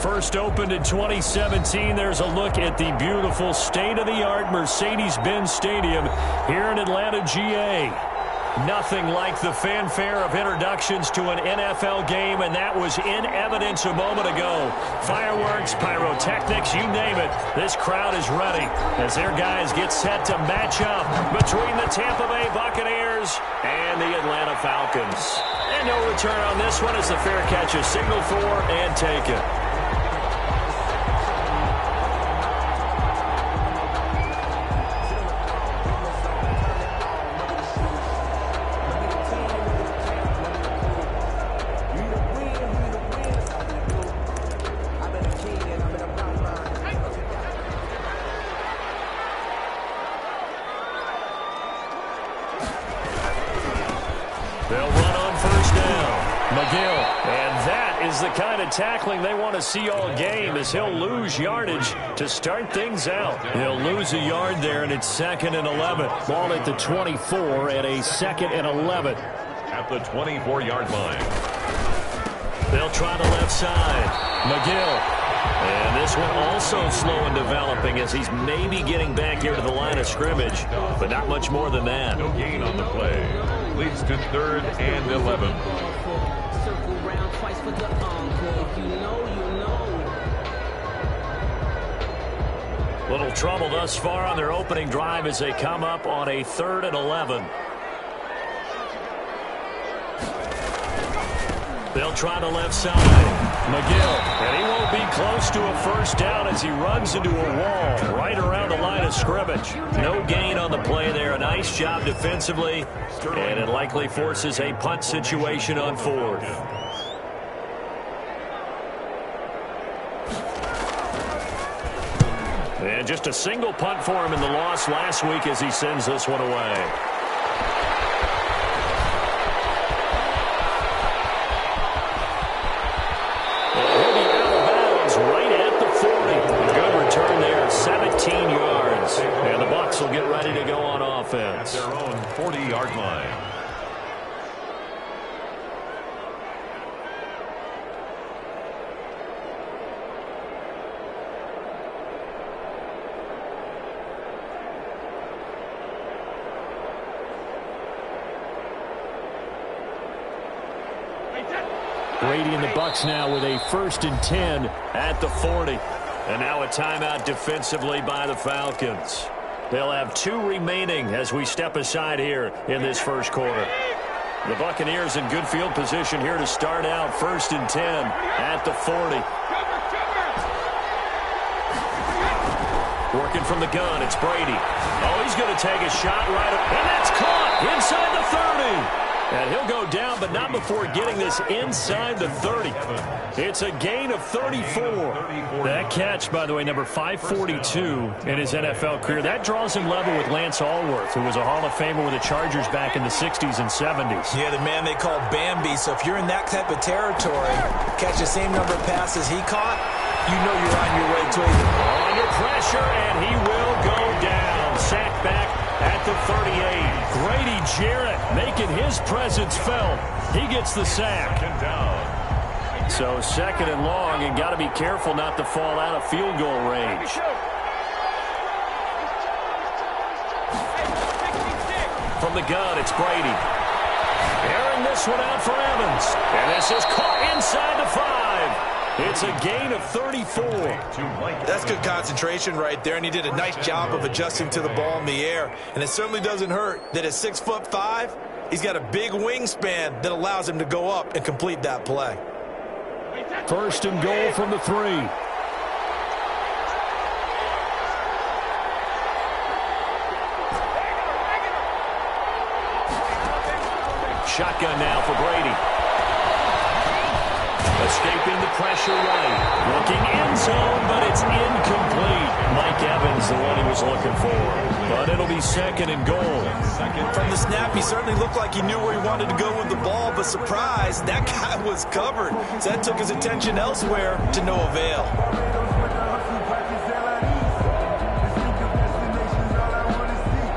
First opened in 2017, there's a look at the beautiful state-of-the-art Mercedes-Benz Stadium here in Atlanta, GA. Nothing like the fanfare of introductions to an NFL game, and that was in evidence a moment ago. Fireworks, pyrotechnics, you name it. This crowd is ready as their guys get set to match up between the Tampa Bay Buccaneers and the Atlanta Falcons. And no return on this one as the fair catch is signaled for and taken. Tackling they want to see all game as he'll lose yardage to start things out. He'll lose a yard there, and it's 2nd and 11. Ball at the 24 and a 2nd and 11. At the 24-yard line. They'll try the left side. McGill. And this one also slow in developing as he's maybe getting back here to the line of scrimmage, but not much more than that. No gain on the play. Leads to 3rd and 11. Little trouble thus far on their opening drive as they come up on a 3rd and 11. They'll try the left side. McGill, and he won't be close to a first down as he runs into a wall right around the line of scrimmage. No gain on the play there. A nice job defensively, and it likely forces a punt situation on 4th. And just a single punt for him in the loss last week as he sends this one away. And he'll be out of bounds right at the 40. A good return there, 17 yards. And the Bucs will get ready to go on offense. Their own 40-yard line. Brady and the Bucs now with a 1st and 10 at the 40. And now a timeout defensively by the Falcons. They'll have 2 remaining as we step aside here in this first quarter. The Buccaneers in good field position here to start out 1st and 10 at the 40. Working from the gun, it's Brady. Oh, he's going to take a shot right up, and that's caught inside the 30. And he'll go down, but not before getting this inside the 30. It's a gain of 34. That catch, by the way, number 542 in his NFL career. That draws him level with Lance Allworth, who was a Hall of Famer with the Chargers back in the 60s and 70s. Yeah, the man they call Bambi. So if you're in that type of territory, catch the same number of passes he caught, you know you're on your way to it. Under pressure, and he will go down. Sacked back at the 38. Grady Jarrett making his presence felt. He gets the sack. So 2nd and long, and got to be careful not to fall out of field goal range. From the gun, it's Brady. Airing this one out for Evans. And this is caught inside the 5. It's a gain of 34. That's good concentration right there, and he did a nice job of adjusting to the ball in the air. And it certainly doesn't hurt that at 6'5", he's got a big wingspan that allows him to go up and complete that play. 1st and goal from the 3. Shotgun now for Brady. Escaping the pressure right. Looking end zone, but it's incomplete. Mike Evans, the one he was looking for. But it'll be 2nd and goal. From the snap, he certainly looked like he knew where he wanted to go with the ball, but surprise, that guy was covered. So that took his attention elsewhere to no avail.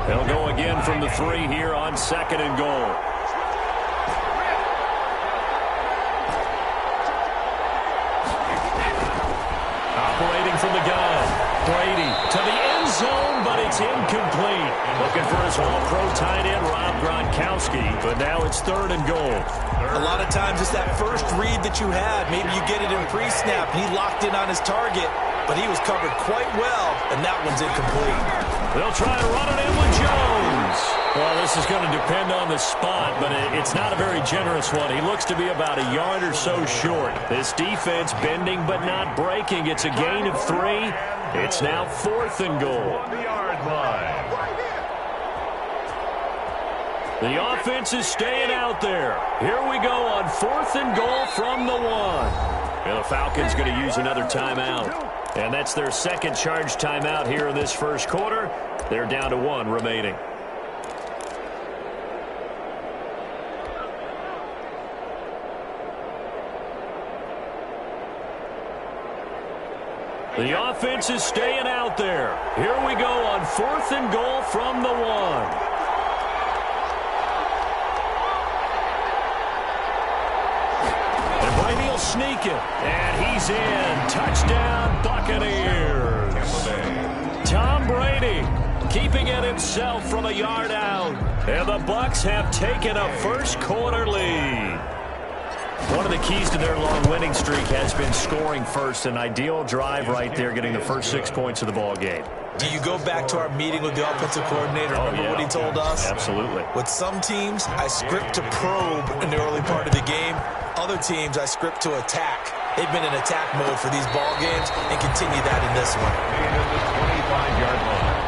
They'll go again from the 3 here on 2nd and goal. incomplete. Looking for his all-pro tight end, Rob Gronkowski, but now it's 3rd and goal. A lot of times it's that first read that you had. Maybe you get it in pre-snap. He locked in on his target, but he was covered quite well, and that one's incomplete. They'll try to run it in with Jones. Well, this is going to depend on the spot, but it's not a very generous one. He looks to be about a yard or so short. This defense bending but not breaking. It's a gain of 3. It's now 4th and goal. The offense is staying out there. Here we go on 4th and goal from the 1. And the Falcons going to use another timeout. And that's their second charge timeout here in this first quarter. They're down to 1 remaining. The offense is staying out there. Here we go on 4th and goal from the 1. Brady will sneak it, and he's in. Touchdown, Buccaneers. Tom Brady keeping it himself from a yard out. And the Bucs have taken a first quarter lead. One of the keys to their long winning streak has been scoring first. An ideal drive right there, getting the first 6 points of the ball game. Do you go back to our meeting with the offensive coordinator? Remember what he told us? Absolutely. With some teams, I script to probe in the early part of the game. Other teams, I script to attack. They've been in attack mode for these ball games and continue that in this one. And at the 25-yard line,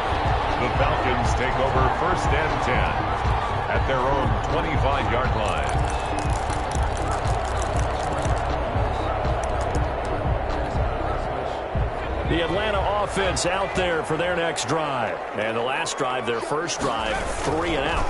the Falcons take over 1st and 10 at their own 25-yard line. The Atlanta offense out there for their next drive. And the last drive, their first drive, 3 and out.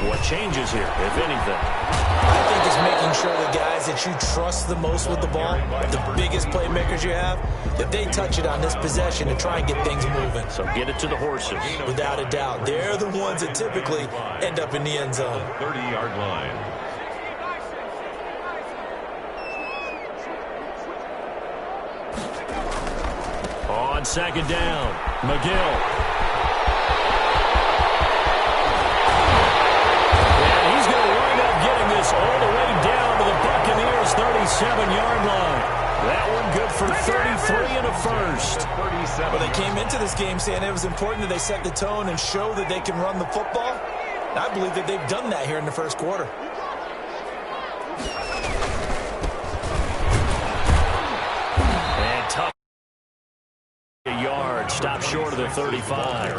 What changes here, if anything? I think it's making sure the guys that you trust the most with the ball, the biggest playmakers you have, that they touch it on this possession to try and get things moving. So get it to the horses. Without a doubt. They're the ones that typically end up in the end zone. 30-yard line. On 2nd down, McGill. And he's going to wind up getting this all the way down to the Buccaneers' 37-yard line. That one good for 33 and a first. Well, they came into this game saying it was important that they set the tone and show that they can run the football. I believe that they've done that here in the first quarter. And tough. A yard, stop short of the 35.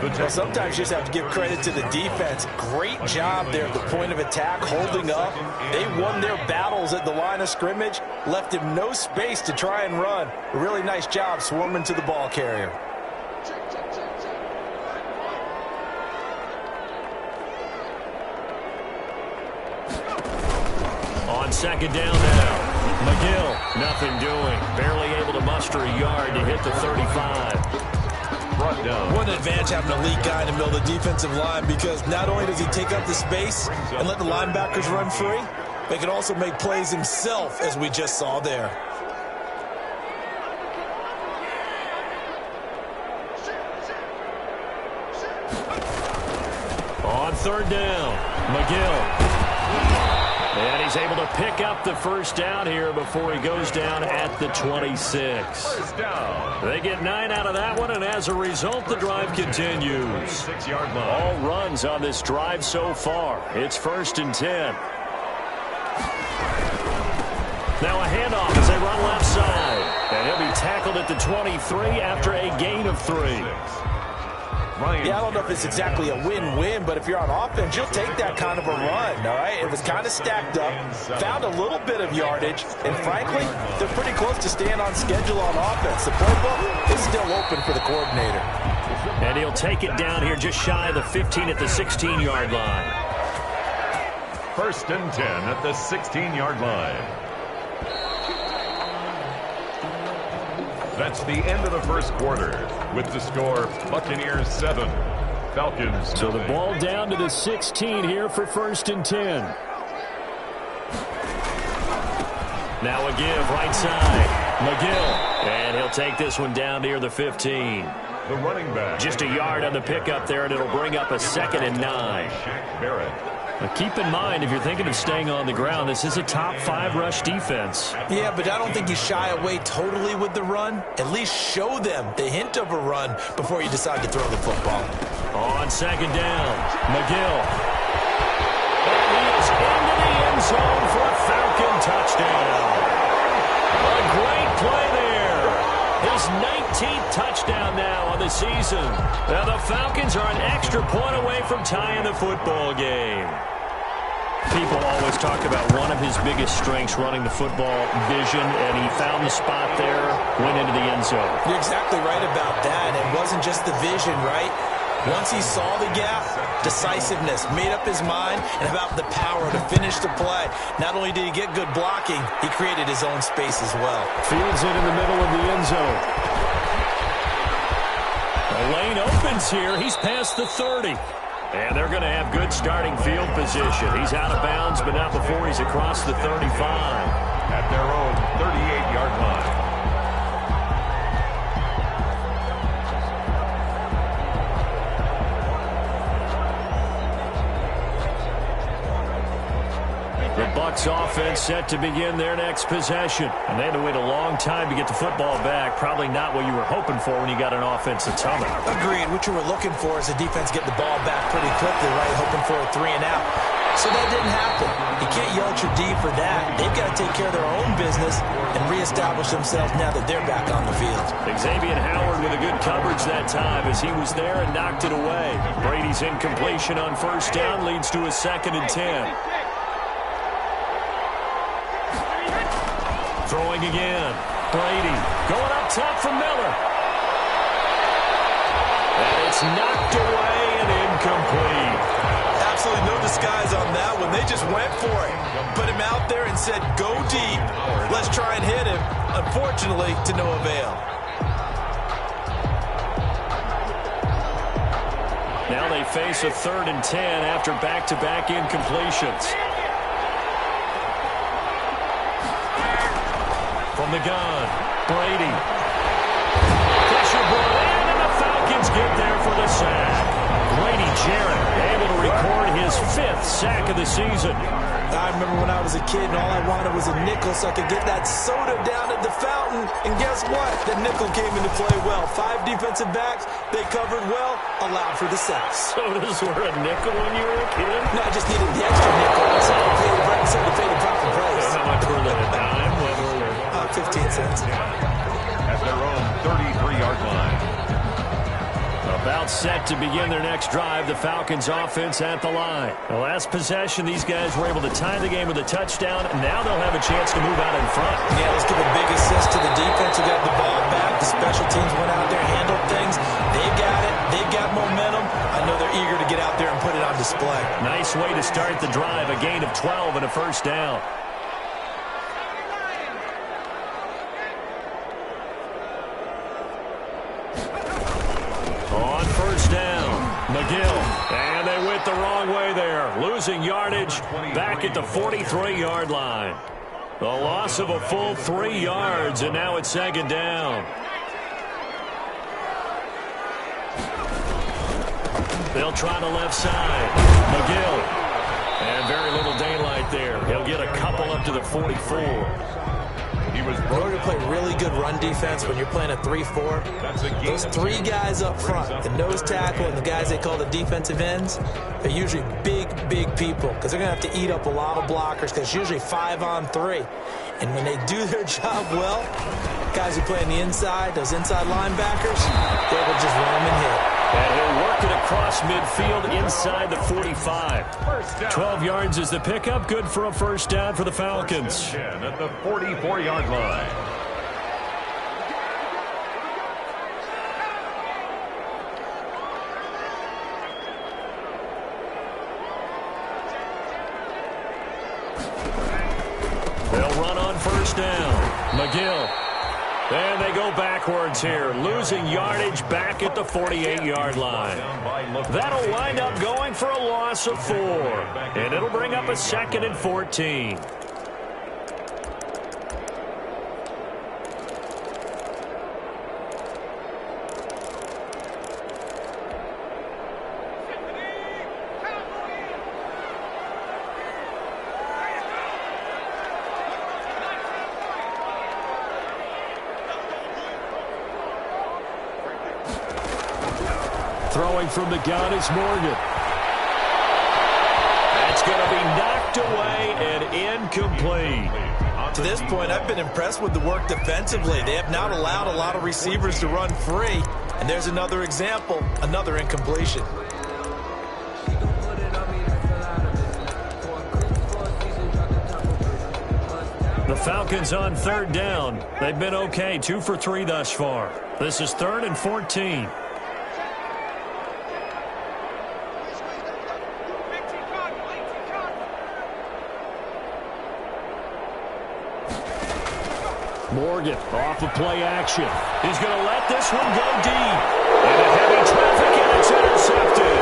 Well, sometimes you just have to give credit to the defense. Great job there at the point of attack, holding up. They won their battles at the line of scrimmage, left him no space to try and run. A really nice job swarming to the ball carrier. On 2nd down now. McGill, nothing doing. Barely able to muster a yard to hit the 35. Brought down. What an advantage having an elite guy in the middle of the defensive line, because not only does he take up the space and let the linebackers run free, but he can also make plays himself, as we just saw there. On 3rd down, McGill. And he's able to pick up the first down here before he goes down at the 26. They get 9 out of that one, and as a result, the drive continues. 6-yard line. All runs on this drive so far. It's 1st and 10. Now a handoff as they run left side. And he'll be tackled at the 23 after a gain of 3. Yeah, I don't know if it's exactly a win-win, but if you're on offense, you'll take that kind of a run, all right? It was kind of stacked up, found a little bit of yardage, and frankly, they're pretty close to staying on schedule on offense. The playbook is still open for the coordinator. And he'll take it down here just shy of the 15 at the 16-yard line. 1st and 10 at the 16-yard line. That's the end of the first quarter with the score Buccaneers 7, Falcons. So the ball down to the 16 here for 1st and 10. Now a give right side. McGill. And he'll take this one down near the 15. The running back. Just a yard on the pickup there, and it'll bring up a 2nd and 9. Barrett. Now keep in mind, if you're thinking of staying on the ground, this is a top 5 rush defense. Yeah, but I don't think you shy away totally with the run. At least show them the hint of a run before you decide to throw the football. On 2nd down, McGill. And he is into the end zone for a Falcon touchdown. A great play there. His 19th touchdown now on the season. Now the Falcons are an extra point away from tying the football game. People always talk about one of his biggest strengths, running the football, vision, and he found the spot there, went into the end zone. You're exactly right about that. It wasn't just the vision, right? Once he saw the gap, decisiveness, made up his mind, and about the power to finish the play. Not only did he get good blocking, he created his own space as well. Fields it in the middle of the end zone. The lane opens here. He's past the 30. And they're going to have good starting field position. He's out of bounds, but not before he's across the 35. At their own 38-yard line. The Bucs offense set to begin their next possession. And they had to wait a long time to get the football back. Probably not what you were hoping for when you got an offense that's humming. Agreed. What you were looking for is the defense get the ball back pretty quickly, right? Hoping for a 3 and out. So that didn't happen. You can't yell at your D for that. They've got to take care of their own business and reestablish themselves now that they're back on the field. Xavier Howard with a good coverage that time as he was there and knocked it away. Brady's incompletion on 1st down leads to a 2nd and 10. Throwing again. Brady going up top for Miller. And it's knocked away and incomplete. Absolutely no disguise on that one. They just went for it. Put him out there and said, go deep. Let's try and hit him. Unfortunately, to no avail. Now they face a 3rd and 10 after back-to-back incompletions. From the gun, Brady. Pressure brought in, and the Falcons get there for the sack. Brady Jarrett able to record his 5th sack of the season. I remember when I was a kid and all I wanted was a nickel so I could get that soda down at the fountain. And guess what? The nickel came into play well. 5 defensive backs, they covered well, allowed for the sacks. Sodas were a nickel when you were a kid? No, I just needed the extra nickel. That's how I paid the proper price. How much were they? A dime? 15 cents. At their own 33-yard line. About set to begin their next drive. The Falcons offense at the line. The last possession, these guys were able to tie the game with a touchdown. Now they'll have a chance to move out in front. Yeah, let's give a big assist to the defense who got the ball back. The special teams went out there, handled things. They've got it. They've got momentum. I know they're eager to get out there and put it on display. Nice way to start the drive. A gain of 12 and a 1st down. On 1st down, McGill. And they went the wrong way there. Losing yardage back at the 43-yard line. The loss of a full 3 yards, and now it's 2nd down. They'll try the left side. McGill. And very little daylight there. He'll get a couple up to the 44. In order to play really good run defense when you're playing a 3-4, those 3 guys up front, the nose tackle and the guys they call the defensive ends, they're usually big people because they're going to have to eat up a lot of blockers because it's usually 5 on 3. And when they do their job well, guys who play on the inside, those inside linebackers, they will just run them and hit. And he'll work it across midfield inside the 45. 12 yards is the pickup. Good for a 1st down for the Falcons. At the 44-yard line. They'll run on 1st down. McGill. And they go backwards here, losing yardage back at the 48-yard line. That'll wind up going for a loss of 4. And it'll bring up a 2nd and 14. Throwing from the gun is Morgan. That's going to be knocked away and incomplete. To this point, I've been impressed with the work defensively. They have not allowed a lot of receivers to run free. And there's another example, another incompletion. The Falcons on third down. They've been okay, 2 for 3 thus far. This is 3rd and 14. Morgan off of play action. He's going to let this one go deep. And a heavy traffic, and it's intercepted.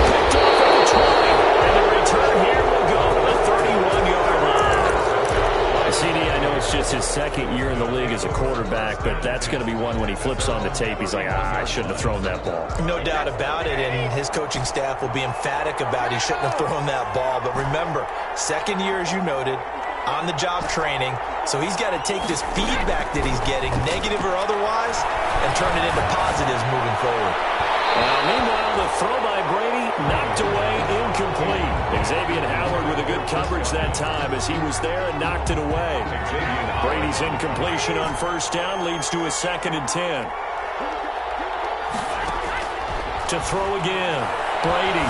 Picked off at the 20. And the return here will go to the 31-yard line. CD, I know it's just his second year in the league as a quarterback, but that's going to be one when he flips on the tape. He's like, I shouldn't have thrown that ball. No doubt about it, and his coaching staff will be emphatic about he shouldn't have thrown that ball. But remember, second year, as you noted, on-the-job training, so he's got to take this feedback that he's getting, negative or otherwise, and turn it into positives moving forward. Meanwhile, the throw by Brady knocked away, incomplete. Xavier Howard with a good coverage that time as he was there and knocked it away. Brady's incompletion on first down leads to a 2nd and 10. To throw again, Brady.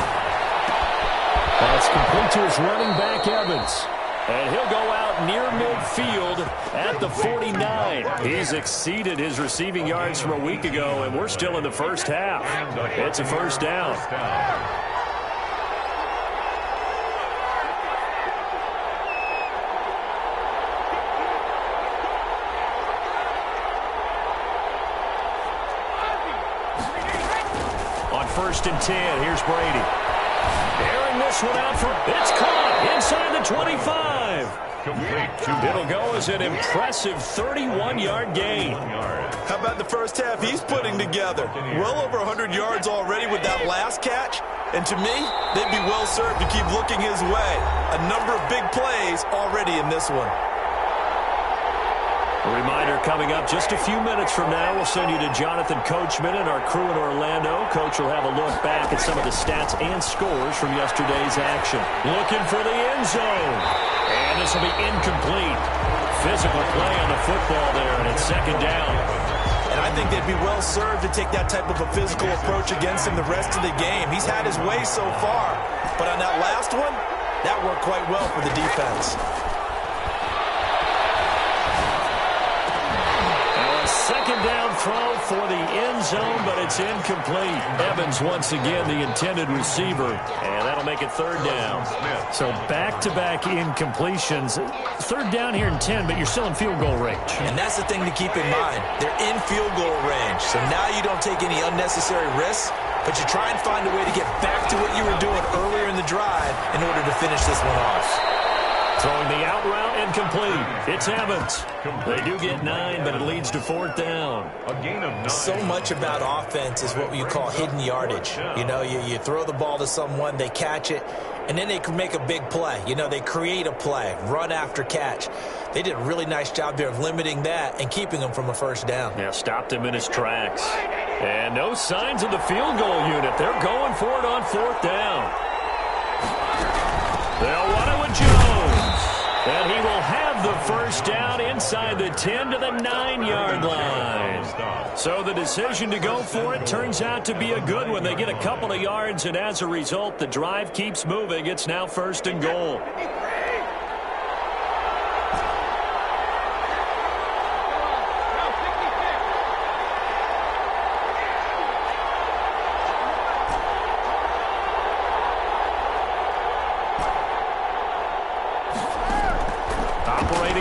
That's complete to his running back, Evans. And he'll go out near midfield at the 49. He's exceeded his receiving yards from a week ago, and we're still in the first half. It's a first down. On 1st and 10, here's Brady. Airing this one out for, it's caught inside the 25. It'll go as an impressive 31-yard gain. How about the first half he's putting together? Well over 100 yards already with that last catch. And to me, they'd be well served to keep looking his way. A number of big plays already in this one. A reminder coming up just a few minutes from now, we'll send you to Jonathan Coachman and our crew in Orlando. Coach will have a look back at some of the stats and scores from yesterday's action. Looking for the end zone. And this will be incomplete. Physical play on the football there, and it's 2nd down. And I think they'd be well served to take that type of a physical approach against him the rest of the game. He's had his way so far. But on that last one, that worked quite well for the defense. 2nd down throw for the end zone, but it's incomplete. Evans once again the intended receiver, and that'll make it 3rd down. So back-to-back incompletions. 3rd down here in 10, but you're still in field goal range. And that's the thing to keep in mind. They're in field goal range, so now you don't take any unnecessary risks, but you try and find a way to get back to what you were doing earlier in the drive in order to finish this one off. Throwing the out route incomplete. It's Evans. They do get 9, but it leads to 4th down. A gain of 9. So much about offense is what you call hidden yardage. You know, you throw the ball to someone, they catch it, and then they can make a big play. You know, they create a play, run after catch. They did a really nice job there of limiting that and keeping him from a 1st down. Yeah, stopped him in his tracks. And no signs of the field goal unit. They're going for it on 4th down. They'll run it with Jones. And he will have the 1st down inside the 10 to the 9-yard line. So the decision to go for it turns out to be a good one. They get a couple of yards, and as a result, the drive keeps moving. It's now 1st and goal.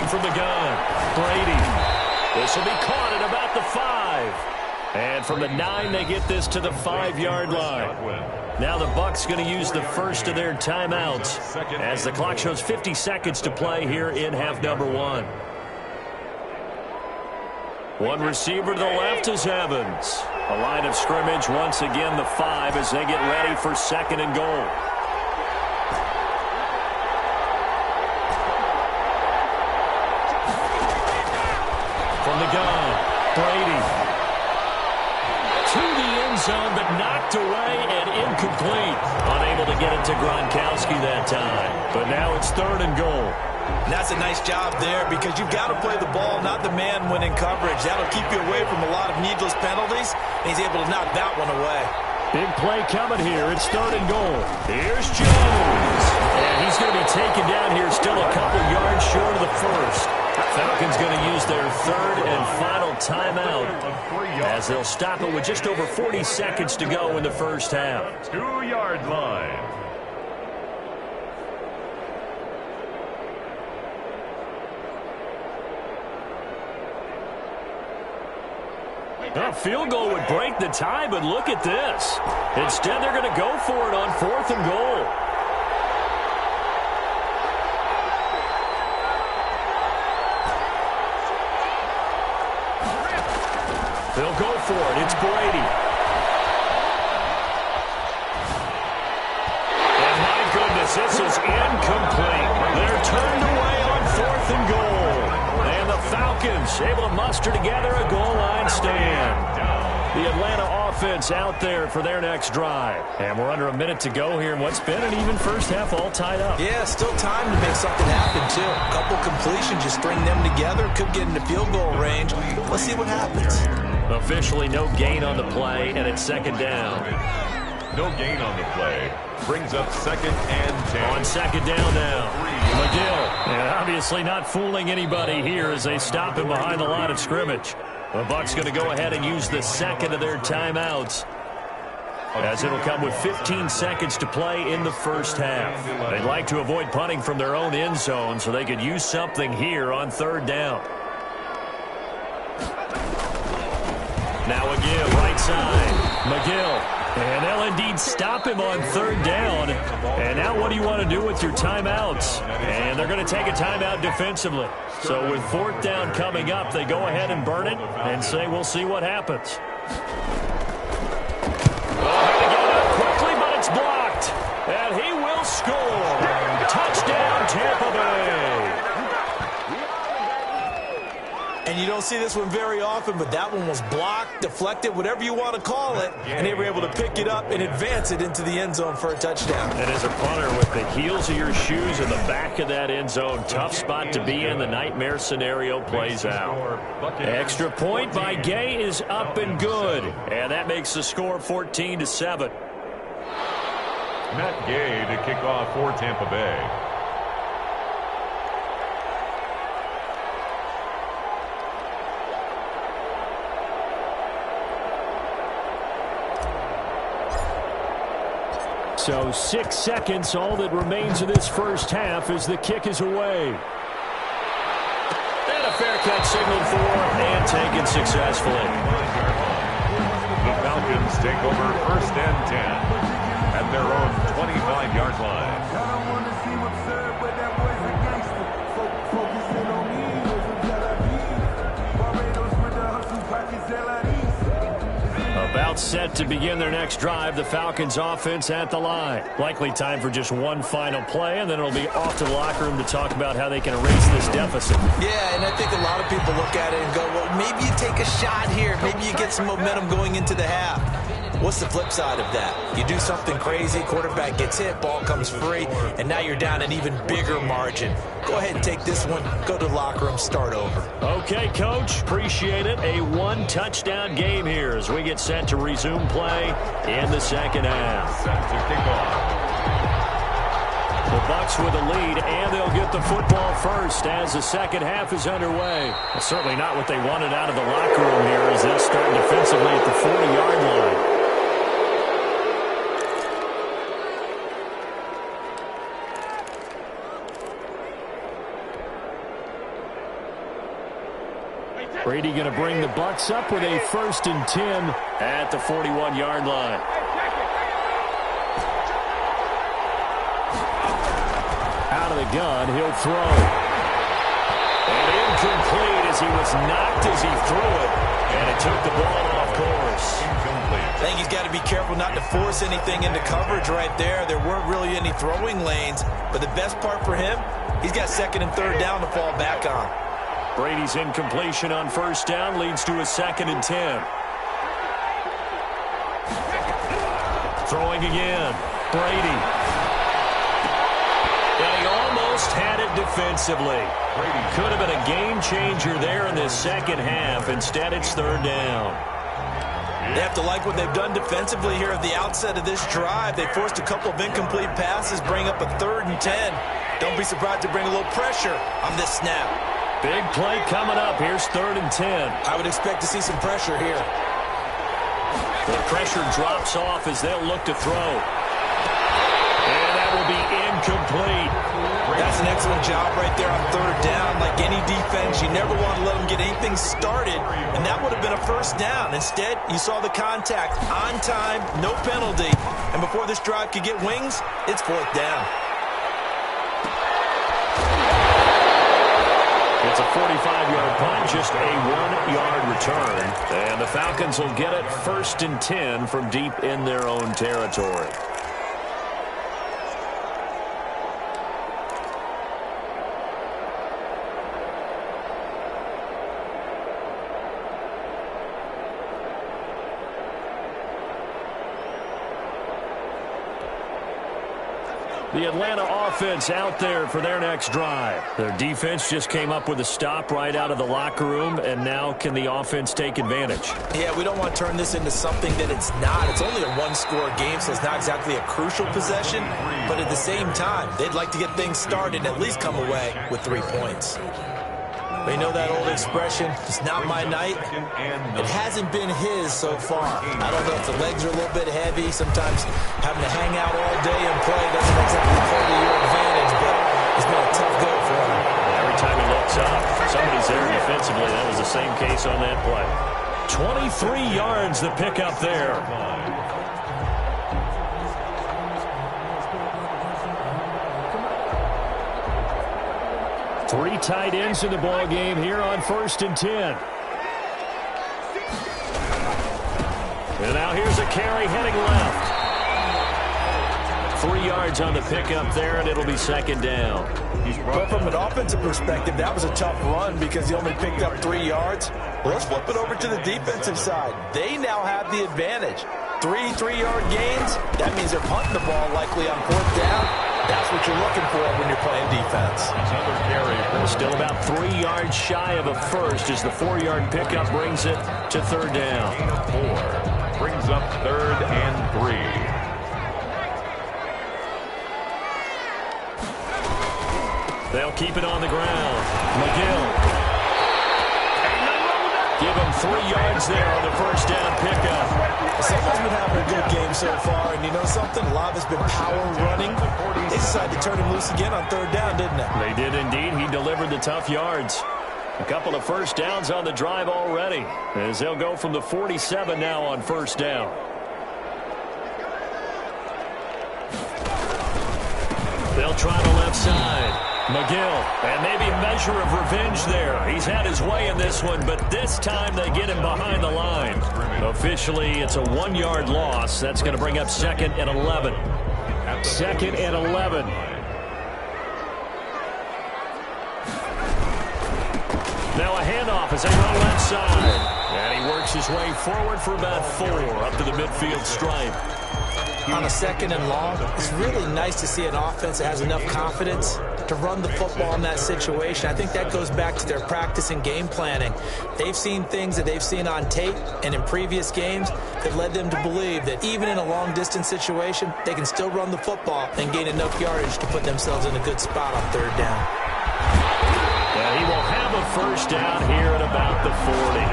From the gun, Brady. This will be caught at about the 5. And from the 9, they get this to the 5-yard line. Now the Bucs going to use the first of their timeouts as the clock shows 50 seconds to play here in half number 1. One receiver to the left is Evans. A line of scrimmage once again the 5 as they get ready for 2nd and goal. From the gun, Brady. To the end zone, but knocked away and incomplete. Unable to get it to Gronkowski that time. But now it's 3rd and goal. And that's a nice job there because you've got to play the ball, not the man when in coverage. That'll keep you away from a lot of needless penalties, and he's able to knock that one away. Big play coming here. It's 3rd and goal. Here's Jones. And he's going to be taken down here still a couple yards short of the first. Falcons going to use their 3rd and final timeout as they'll stop it with just over 40 seconds to go in the first half. 2-yard line. A field goal would break the tie, but look at this. Instead, they're going to go for it on 4th and goal. They'll go for it. It's Brady. And my goodness, this is incomplete. They're turned away on 4th and goal. And the Falcons able to muster together a goal line stand. The Atlanta offense out there for their next drive. And we're under a minute to go here in what's been an even first half all tied up. Yeah, still time to make something happen, too. A couple completions, just string them together. Could get into field goal range. Let's see what happens. Officially no gain on the play, and it's 2nd down. No gain on the play. Brings up 2nd and 10. On 2nd down now. McGill. And obviously not fooling anybody here as they stop him behind the line of scrimmage. The Bucs going to go ahead and use the 2nd of their timeouts, as it'll come with 15 seconds to play in the first half. They'd like to avoid punting from their own end zone so they could use something here on 3rd down. Now again, right side. McGill. And they'll indeed stop him on 3rd down. And now what do you want to do with your timeouts? And they're going to take a timeout defensively. So with 4th down coming up, they go ahead and burn it and say we'll see what happens. Well, to get up quickly, but it's blocked. And he will score. Touchdown, Tampa Bay. And you don't see this one very often, but that one was blocked, deflected, whatever you want to call it, and they were able to pick it up and advance it into the end zone for a touchdown. And as a punter, with the heels of your shoes in the back of that end zone, tough spot to be in. The nightmare scenario plays out. Extra point by Gay is up and good, and that makes the score 14-7. Matt Gay to kick off for Tampa Bay. So 6 seconds, all that remains of this first half as the kick is away. And a fair catch signaled for and taken successfully. The Falcons take over 1st and 10 at their own 25-yard line. About set to begin their next drive, the Falcons offense at the line. Likely time for just one final play, and then it'll be off to the locker room to talk about how they can erase this deficit. Yeah, and I think a lot of people look at it and go, well, maybe you take a shot here. Maybe you get some momentum going into the half. What's the flip side of that? You do something crazy, quarterback gets hit, ball comes free, and now you're down an even bigger margin. Go ahead and take this one, go to the locker room, start over. Okay, Coach, appreciate it. A one-touchdown game here as we get set to resume play in the second half. Set to kick off. The Bucs with a lead, and they'll get the football first as the second half is underway. Well, certainly not what they wanted out of the locker room here as they'll start defensively at the 40-yard line. Brady going to bring the Bucs up with a 1st and 10 at the 41-yard line. Out of the gun, he'll throw. And incomplete as he was knocked as he threw it. And it took the ball off course. Incomplete. I think he's got to be careful not to force anything into coverage right there. There weren't really any throwing lanes. But the best part for him, he's got 2nd and 3rd down to fall back on. Brady's incompletion on 1st down leads to a 2nd and 10. Throwing again. Brady. And he almost had it defensively. Could have been a game changer there in this second half. Instead, it's third down. They have to like what they've done defensively here at the outset of this drive. They forced a couple of incomplete passes, bring up a 3rd and 10. Don't be surprised to bring a little pressure on this snap. Big play coming up. Here's 3rd and 10. I would expect to see some pressure here. The pressure drops off as they'll look to throw. And that will be incomplete. That's an excellent job right there on 3rd down. Like any defense, you never want to let them get anything started, and that would have been a 1st down. Instead, you saw the contact on time, no penalty, and before this drive could get wings, it's 4th down. It's a 45-yard punt, just a 1-yard return. And the Falcons will get it 1st and 10 from deep in their own territory. The Atlanta offense out there for their next drive. Their defense just came up with a stop right out of the locker room, and now can the offense take advantage? Yeah, we don't want to turn this into something that it's not. It's only a 1-score game, so it's not exactly a crucial possession. But at the same time, they'd like to get things started and at least come away with 3 points. They know that old expression, it's not my night. It hasn't been his so far. I don't know if the legs are a little bit heavy. Sometimes having to hang out all day and play doesn't exactly play to your advantage, but it's been a tough go for him. Every time he looks up, somebody's there defensively. That was the same case on that play. 23 yards the pickup there. 3 tight ends in the ball game here on 1st and 10. And now here's a carry heading left. 3 yards on the pickup there, and it'll be 2nd down. But from an offensive perspective, that was a tough run because he only picked up 3 yards. Well, let's flip it over to the defensive side. They now have the advantage. 3 3-yard gains, that means they're punting the ball likely on 4th down. That's what you're looking for when you're playing defense. Another carry. Still about 3 yards shy of a first as the 4-yard pickup brings it to 3rd down. 4 brings up 3rd and 3. They'll keep it on the ground. McGill. Give him 3 yards there on the 1st down pickup. Someone's been having a good game so far, and you know something? A lot of it's been power running. They decided to turn him loose again on 3rd down, didn't they? They did indeed. He delivered the tough yards. A couple of 1st downs on the drive already, as they'll go from the 47 now on 1st down. They'll try the left side. McGill, and maybe a measure of revenge there. He's had his way in this one, but this time they get him behind the line. Officially, it's a 1-yard loss. That's going to bring up 2nd and 11. 2nd and 11. Now a handoff as they run left side. And he works his way forward for about 4 up to the midfield stripe. On a 2nd and long, it's really nice to see an offense that has enough confidence to run the football in that situation. I think that goes back to their practice and game planning. They've seen things that they've seen on tape and in previous games that led them to believe that even in a long-distance situation, they can still run the football and gain enough yardage to put themselves in a good spot on 3rd down. He will have a 1st down here at about the 40.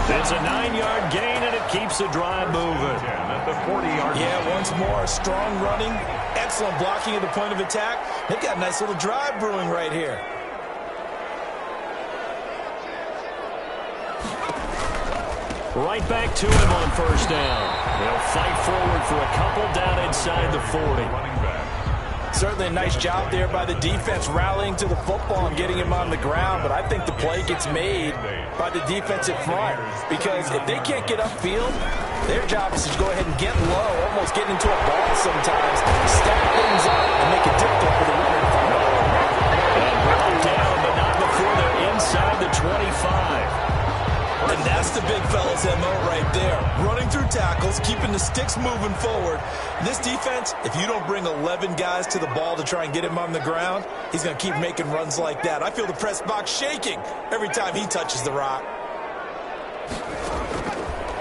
It's a 9-yard gain, and it keeps the drive moving. At the 40-yard line. Yeah, once more, strong running, excellent blocking at the point of attack. They've got a nice little drive brewing right here. Right back to him on 1st down. They'll fight forward for a couple down inside the 40. Certainly a nice job there by the defense rallying to the football and getting him on the ground, but I think the play gets made by the defensive front because if they can't get upfield, their job is to go ahead and get low, almost get into a ball sometimes, stack things up, and make it difficult for the runner to find out. And brought down, but not before they're inside the 25. And that's the big fella's MO right there. Running through tackles, keeping the sticks moving forward. This defense, if you don't bring 11 guys to the ball to try and get him on the ground, he's going to keep making runs like that. I feel the press box shaking every time he touches the rock.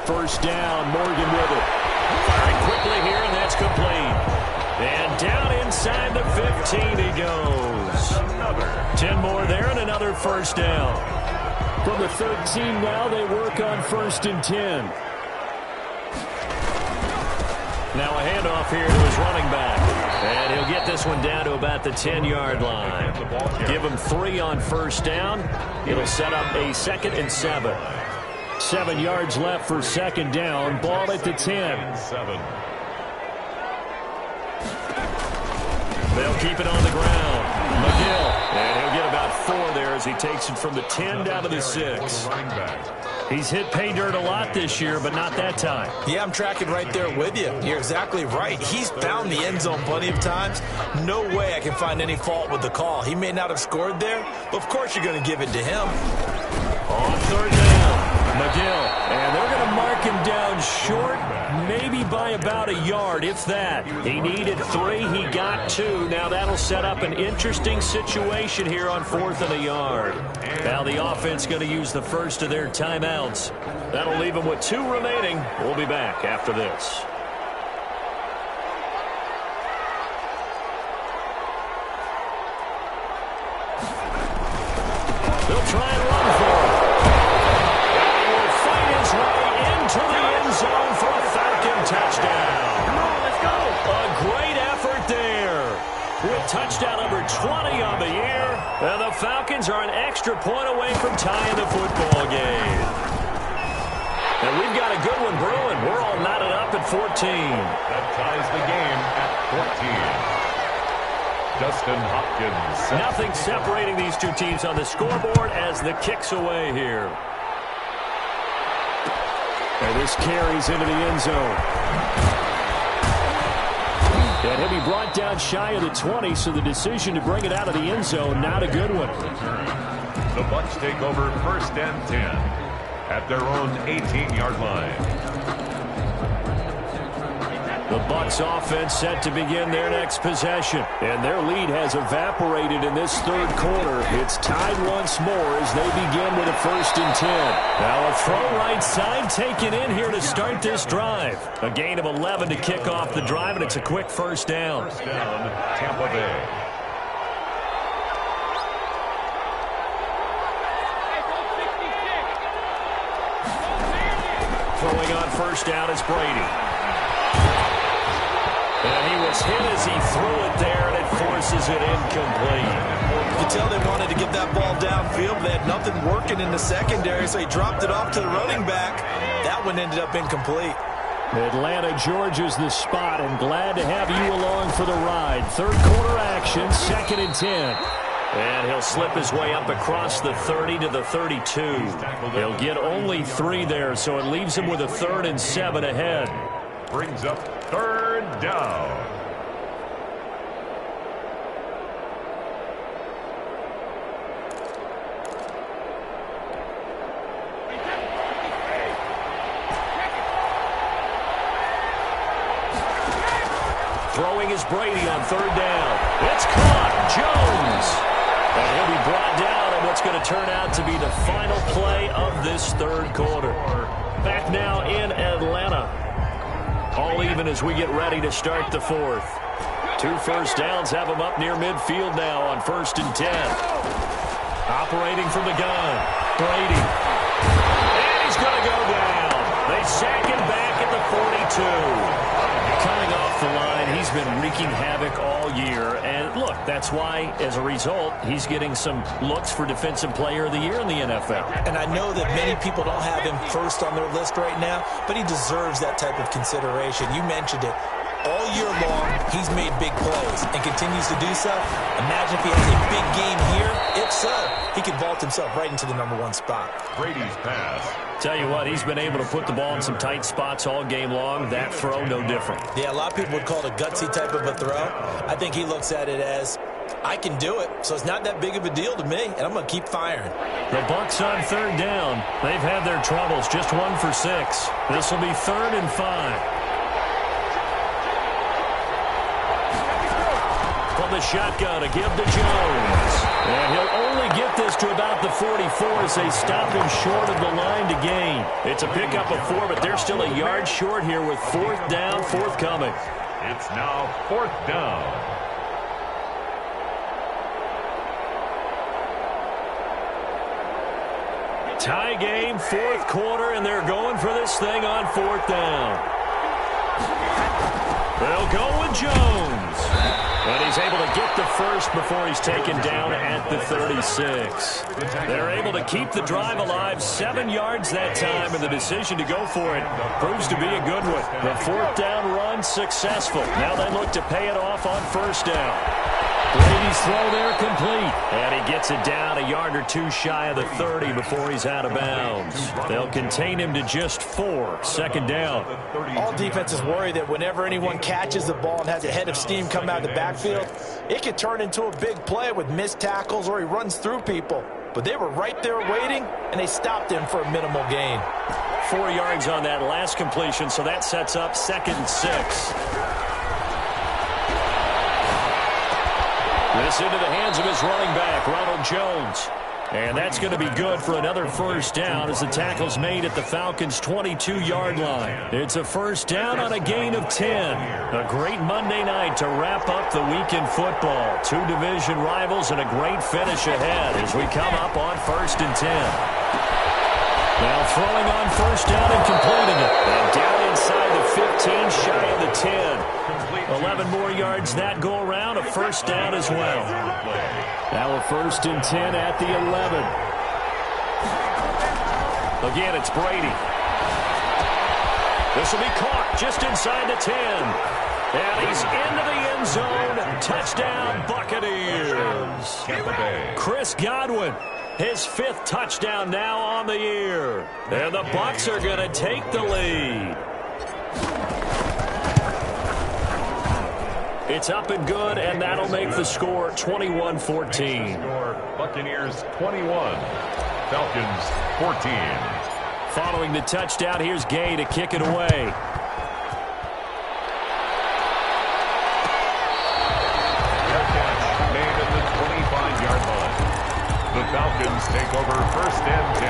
First down, Morgan with it. Firing quickly here, and that's complete. And down inside the 15 he goes. 10 more there and another first down. From the 13 now, they work on 1st and 10. Now a handoff here to his running back. And he'll get this one down to about the 10-yard line. Give him 3 on first down. It'll set up a 2nd and 7. 7 yards left for 2nd down. Ball at the 10. They'll keep it on the ground. McGill. And he'll get about 4 there as he takes it from the 10 down to the 6. He's hit pay dirt a lot this year, but not that time. Yeah, I'm tracking right there with you. You're exactly right. He's found the end zone plenty of times. No way I can find any fault with the call. He may not have scored there, but of course you're going to give it to him. On 3rd down, McGill. And they're going to mark him down short, maybe by about a yard, if that. He needed 3. He got 2. Now that'll set up an interesting situation here on 4th and a yard. Now the offense going to use the first of their timeouts. That'll leave them with 2 remaining. We'll be back after this. They'll try and run for it. He will fight his way into the end zone for a Falcon touchdown. Come on, let's go. A great effort there. With touchdown number 20 on the year. And the Falcons are an extra point away from tying the football game. And we've got a good one brewing. We're all knotted up at 14. That ties the game at 14. Justin Hopkins. Nothing separating these two teams on the scoreboard as the kick's away here. And this carries into the end zone. And he'll be brought down shy of the 20, so the decision to bring it out of the end zone, not a good one. The Bucs take over 1st and 10 at their own 18-yard line. The Bucs offense set to begin their next possession. And their lead has evaporated in this 3rd quarter. It's tied once more as they begin with a 1st and 10. Now a throw right side taken in here to start this drive. A gain of 11 to kick off the drive, and it's a quick first down. First down, Tampa Bay. Throwing on first down is Brady. And he was hit as he threw it there, and it forces it incomplete. You can tell they wanted to get that ball downfield. They had nothing working in the secondary, so he dropped it off to the running back. That one ended up incomplete. Atlanta, Georgia's the spot, and glad to have you along for the ride. 3rd quarter action, 2nd and 10. And he'll slip his way up across the 30 to the 32. He'll get only 3 there, so it leaves him with a 3rd and 7 ahead. Brings up 3rd down. Throwing is Brady on 3rd down. It's caught. Jones. And he'll be brought down on what's going to turn out to be the final play of this 3rd quarter. Back now in Atlanta. All even as we get ready to start the 4th. 2 first downs have him up near midfield now on 1st and 10. Operating from the gun. Brady. And he's going to go down. They sack him back at the 42. Coming off the line, he's been wreaking havoc all year. And look, that's why, as a result, he's getting some looks for Defensive Player of the Year in the NFL. And I know that many people don't have him first on their list right now, but he deserves that type of consideration. You mentioned it. All year long, he's made big plays and continues to do so. Imagine if he has a big game here. If so, he could vault himself right into the #1 spot. Brady's pass. Tell you what, he's been able to put the ball in some tight spots all game long. That throw, no different. Yeah, a lot of people would call it a gutsy type of a throw. I think he looks at it as I can do it, so it's not that big of a deal to me, and I'm going to keep firing. The Bucs on third down. They've had their troubles, just 1 for 6. This will be 3rd and 5. From the shotgun, a give to Jones. And he'll only get this to about the 44 as they stop him short of the line to gain. It's a pickup of 4, but they're still a yard short here with 4th down forthcoming. It's now 4th down. Tie game, 4th quarter, and they're going for this thing on 4th down. They'll go with Jones. But he's able to get the first before he's taken down at the 36. They're able to keep the drive alive, 7 yards that time, and the decision to go for it proves to be a good one. The 4th down run successful. Now they look to pay it off on 1st down. Brady's throw there complete. And he gets it down a yard or 2 shy of the 30 before he's out of bounds. They'll contain him to just 4. 2nd down. All defenses worry that whenever anyone catches the ball and has a head of steam come out of the backfield, it could turn into a big play with missed tackles or he runs through people. But they were right there waiting, and they stopped him for a minimal gain. 4 yards on that last completion, so that sets up 2nd and 6. This into the hands of his running back, Ronald Jones. And that's going to be good for another 1st down as the tackle's made at the Falcons' 22-yard line. It's a 1st down on a gain of 10. A great Monday night to wrap up the week in football. 2 division rivals and a great finish ahead as we come up on 1st and 10. Now throwing on 1st down and completing it. And down inside the 15, shy of the 10. 11 more yards that go around, a 1st down as well. Now a 1st and 10 at the 11. Again, it's Brady. This will be caught just inside the 10. And he's into the end zone. Touchdown, Buccaneers. Chris Godwin, his 5th touchdown now on the year. And the Bucs are going to take the lead. It's up and good, and that'll make the score 21-14. Buccaneers 21, Falcons 14. Following the touchdown, here's Gay to kick it away. Made at the 25-yard line. The Falcons take over 1st and 10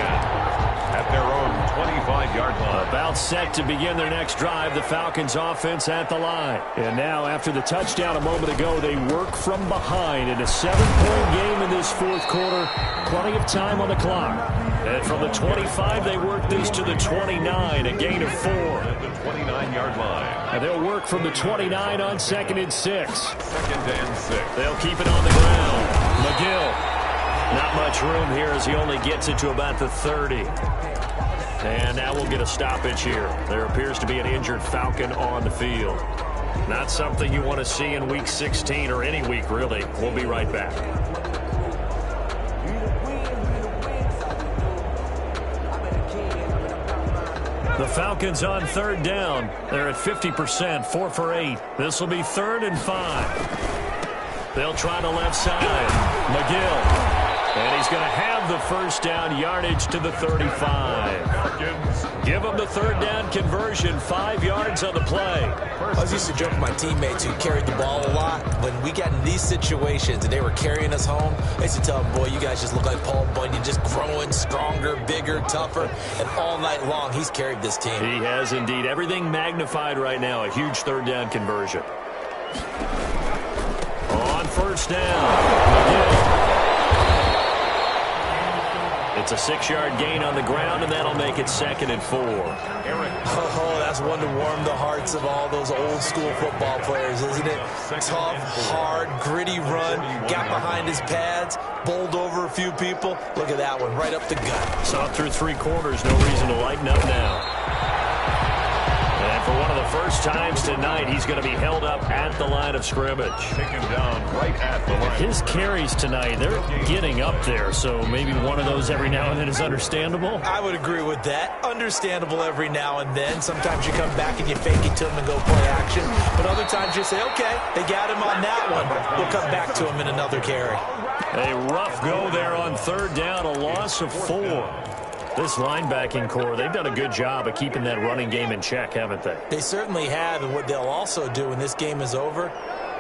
at their own 25-yard line. About set to begin their next drive, the Falcons offense at the line. And now, after the touchdown a moment ago, they work from behind in a 7-point game in this 4th quarter. Plenty of time on the clock. And from the 25, they work this to the 29, a gain of 4. At the 29-yard line. And they'll work from the 29 on 2nd and 6. 2nd and 6. They'll keep it on the ground. McGill. Not much room here as he only gets it to about the 30. And now we'll get a stoppage here. There appears to be an injured Falcon on the field. Not something you want to see in Week 16 or any week, really. We'll be right back. The Falcons on 3rd down. They're at 50%, 4 for 8. This will be 3rd and 5. They'll try the left side. McGill. And he's going to have the 1st down, yardage to the 35. Give him the 3rd down conversion, 5 yards on the play. I was used to joke with my teammates who carried the ball a lot. When we got in these situations and they were carrying us home, I used to tell them, boy, you guys just look like Paul Bunyan, just growing stronger, bigger, tougher. And all night long, he's carried this team. He has indeed. Everything magnified right now, a huge 3rd down conversion. On 1st down. It's a 6-yard gain on the ground, and that'll make it 2nd and 4. Oh, that's one to warm the hearts of all those old-school football players, isn't it? Tough, hard, gritty run, got behind his pads, bowled over a few people. Look at that one, right up the gut. Saw through 3 quarters, no reason to lighten up now. And For one of the first times tonight, he's going to be held up at the line of scrimmage. Taken down right at the line. His carries tonight, they're getting up there, so maybe one of those every now and then is understandable. I would agree with that. Understandable every now and then. Sometimes you come back and you fake it to him and go play action. But other times you say, okay, they got him on that one. We'll come back to him in another carry. A rough go there on third down, a loss of 4. This linebacking core, they've done a good job of keeping that running game in check, haven't they? They certainly have, and what they'll also do when this game is over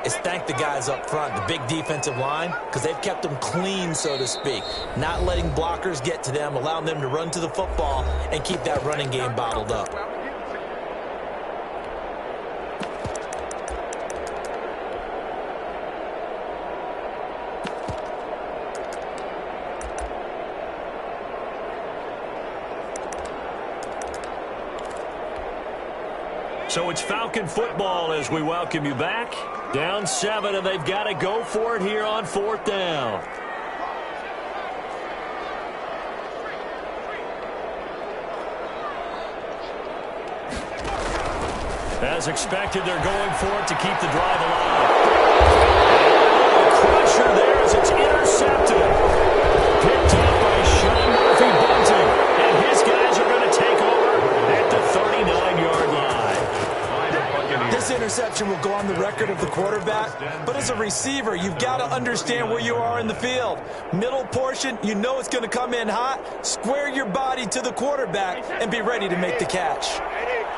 is thank the guys up front, the big defensive line, because they've kept them clean, so to speak, not letting blockers get to them, allowing them to run to the football and keep that running game bottled up. So it's Falcon football as we welcome you back. Down 7, and they've got to go for it here on 4th down. As expected, they're going for it to keep the drive alive. Crusher there as it's intercepted. Picked up by Sean Murphy-Bunting. And his guys are going to take over at the 39-yard line. This interception will go on the record of the quarterback, but as a receiver, you've got to understand where you are in the field. Middle portion, you know it's going to come in hot. Square your body to the quarterback and be ready to make the catch.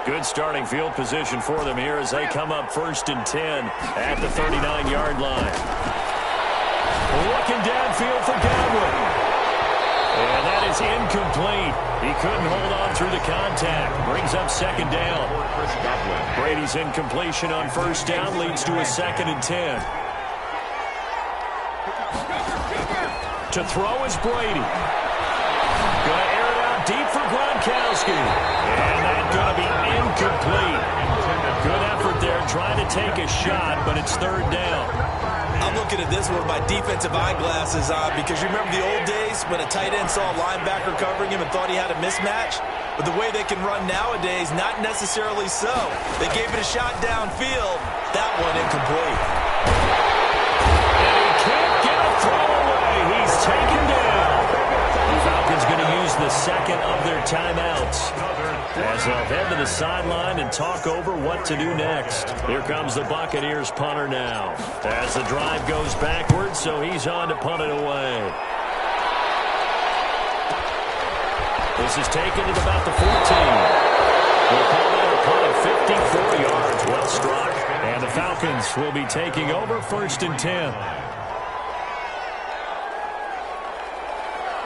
Good starting field position for them here as they come up 1st and 10 at the 39-yard line. Looking downfield for Godwin. And that is incomplete. He couldn't hold on through the contact. Brings up 2nd down. Brady's incompletion on 1st down leads to a 2nd and 10. To throw is Brady. Going to air it out deep for Gronkowski. And that's going to be incomplete. Good effort there trying to take a shot, but it's 3rd down. I'm looking at this with my defensive eyeglasses on because you remember the old days when a tight end saw a linebacker covering him and thought he had a mismatch? But the way they can run nowadays, not necessarily so. They gave it a shot downfield. That one incomplete. And he can't get a throw away. He's taken down. The Falcons going to use the 2nd of their timeouts as they'll head to the sideline and talk over what to do next. Here comes the Buccaneers punter now as the drive goes backwards, so he's on to punt it away. This is taken at about the 14. We'll call that a punt of 54 yards, well struck. And the Falcons will be taking over 1st and 10.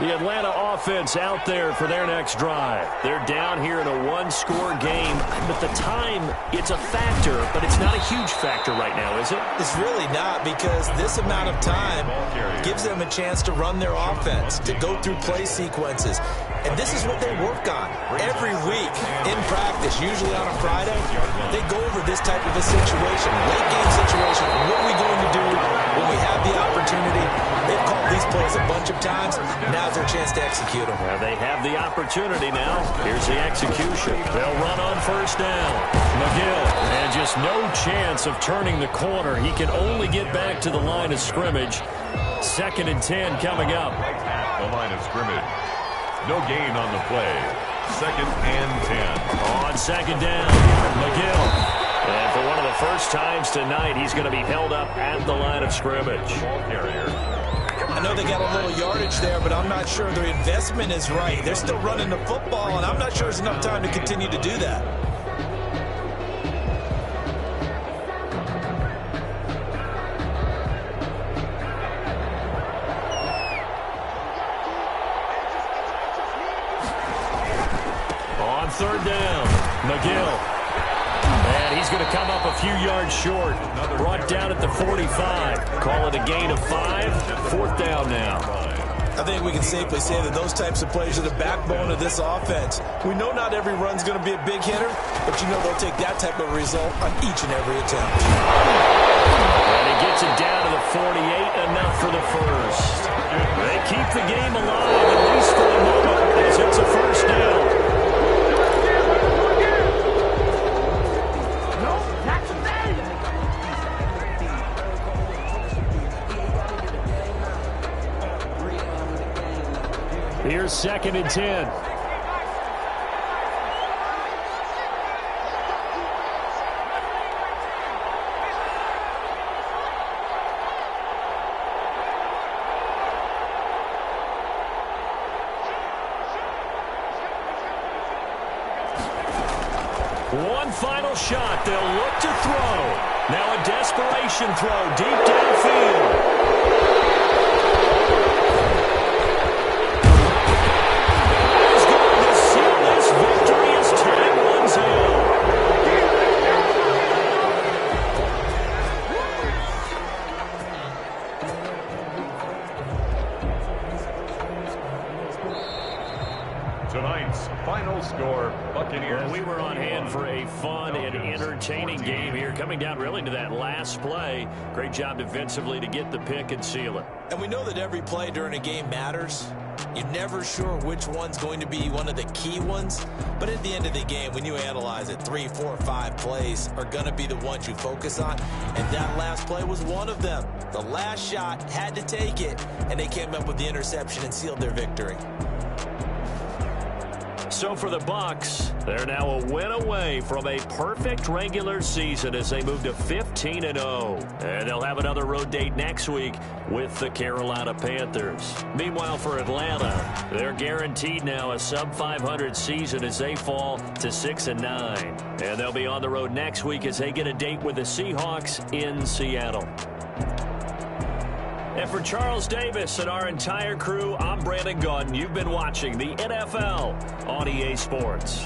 The Atlanta offense out there for their next drive. They're down here in a one-score game, but the time, it's a factor, but it's not a huge factor right now, is it? It's really not, because this amount of time gives them a chance to run their offense, to go through play sequences. And this is what they work on every week in practice, usually on a Friday. They go over this type of a situation, late game situation. What are we going to do when we have the opportunity? They've called these plays a bunch of times. Now's their chance to execute them. Well, they have the opportunity now. Here's the execution. They'll run on 1st down. McGill, and just no chance of turning the corner. He can only get back to the line of scrimmage. 2nd and 10 coming up. The line of scrimmage. No gain on the play. 2nd and 10. On 2nd down, McGill. And for one of the first times tonight, he's going to be held up at the line of scrimmage. I know they got a little yardage there, but I'm not sure their investment is right. They're still running the football, and I'm not sure there's enough time to continue to do that. On 3rd down, McGill. And he's going to come up a few yards short. Brought down at the 45. Call it a gain of 5. 4th down now. I think we can safely say that those types of plays are the backbone of this offense. We know not every run's going to be a big hitter, but you know they'll take that type of result on each and every attempt. And he gets it down to the 48, enough for the first. They keep the game alive, at least for the moment, as it's a 1st down. Here's 2nd and 10. One final shot. They'll look to throw. Now a desperation throw deep downfield. Is going to seal this victory as time runs out. Tonight's final score, Buccaneers. Well, we were on hand for a fun and entertaining game here. Coming down really to that last play. Great job defensively to get the pick and seal it. And we know that every play during a game matters. You're never sure which one's going to be one of the key ones. But at the end of the game, when you analyze it, 3, 4, 5 plays are going to be the ones you focus on. And that last play was one of them. The last shot had to take it, and they came up with the interception and sealed their victory. So for the Bucs, they're now a win away from a perfect regular season as they move to 15-0. And they'll have another road date next week with the Carolina Panthers. Meanwhile, for Atlanta, they're guaranteed now a sub-500 season as they fall to 6-9. And they'll be on the road next week as they get a date with the Seahawks in Seattle. And for Charles Davis and our entire crew, I'm Brandon Gaudin. You've been watching the NFL on EA Sports.